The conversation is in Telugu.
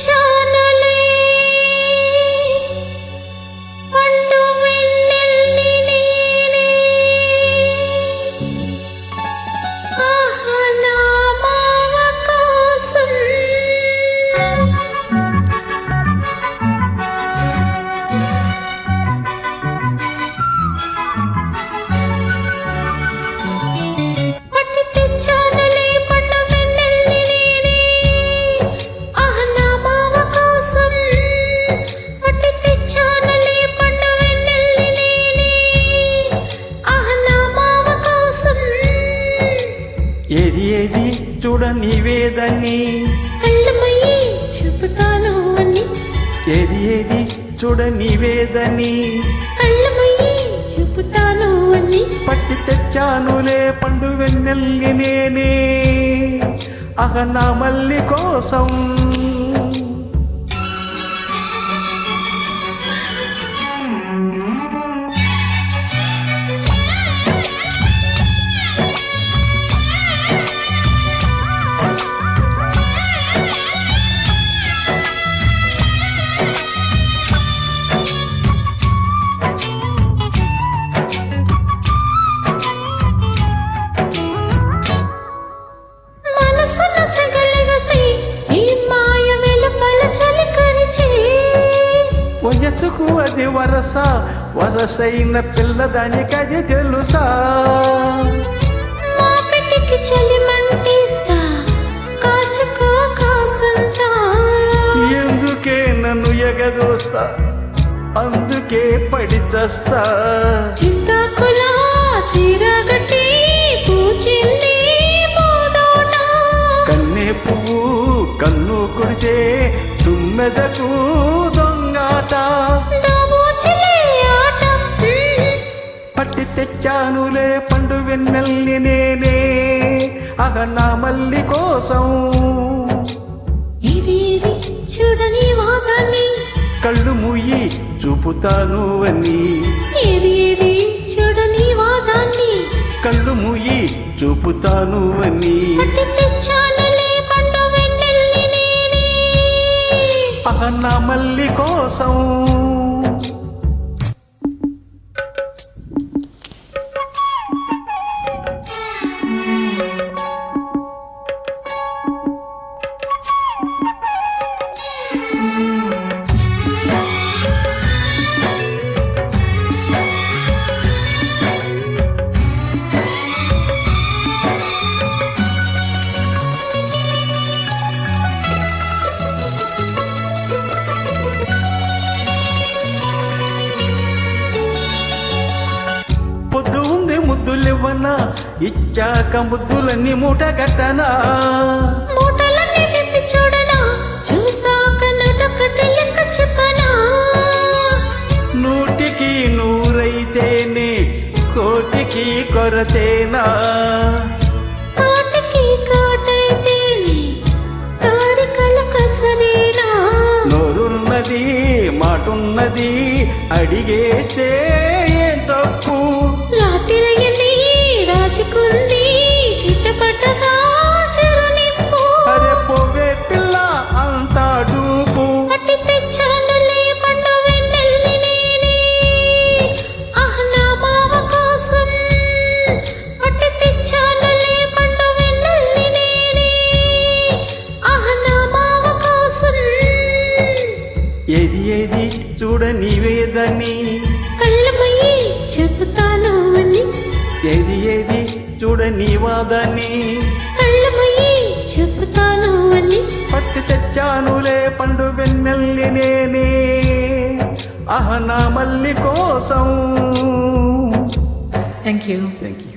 తెచ్చానులే పండు వెన్నెల్ని నేనే ఆహా నా మావ కోసం పట్టి తెచ్చానులే పండు వెన్నెల్ని నేనే ఆహా నా మావ కోసం పట్టి తెచ్చానులే పండు వెన్నెల్ని నేనే ఆహా నా మావ కోసం ఏది ఏది చూడ నీవేదని కళ్ళమయ్యి చెబుతాను అని ఏది ఏది చూడ నీవేదని కళ్ళమయ్యి చెబుతాను అని పట్టి తెచ్చానులే పండు వెన్నెల్లి నేనే అహ నా మల్లి కోసం మనసున సగలగసి ఈ మాయ వెలుపల చలికరిచే వయసుకు అది వరస వరసైన పిల్లదానికది తెలుసా మా పెటికి చలిమంటిస్తా కాచుకో కాసంతా ఎందుకే నన్ను ఎగదోస్తా అందుకే పడి చస్తా చింతాకులా చీరగట్టి పూచింది పోదోట కన్నే పువ్వు కన్ను కొడితే తుమ్మెదకు దొంగాట దోబూచులే ఆట పట్టి తెచ్చానులే పండు వెన్నెల్ని నేనే అగ నా మల్లి కోసం ఇది ఇది చూడని వాదాన్ని కళ్ళు ముయ్యి చూపుతాను అని ఏది ఏది చూడని వాదాన్ని కళ్ళు ముయ్యి చూపుతాను అని పట్టి తెచ్చానులే పండు వెన్నెల్ని నేనే అగ నా మల్లి కోసం పొద్దు ఉంది ముద్దులివ్వనా ఇచ్చాక ముద్దులన్నీ మూటగట్టనా మూటలన్నీ విప్పి చూడనా చూసాక నడొకటి లెక్క చెప్పనా నూటికి నూరైతేనే కోటికి కొరతేనా కాటికి కాటైతేనే కారికల కసరేనా నోరున్నది మాటున్నది అడిగేస్తే ఏం తప్పు రాత్రిరయ్యింది రాజుకుంది చిట్టపట్టగా చెరునిప్పు అరే పోవే పిల్ల అంతా డూపు పట్టి తెచ్చానులే పండు వెన్నెల్ని నేనే ఆహ్ నా మావ కోసం పట్టి తెచ్చానులే పండు వెన్నెల్ని నేనే ఆహ్ నా మావ కోసం ఏది ఏది చూడ నీవేదని కళ్ళమయ్యి చెబుతాను అని ఏది ఏది చూడ నీవాదని కళ్ళమయ్యి చెబుతాను అని పట్టి తెచ్చానులే పండు వెన్నెల్లి నేనే అహ నా మల్లి కోసం థ్యాంక్ యూ థ్యాంక్ యూ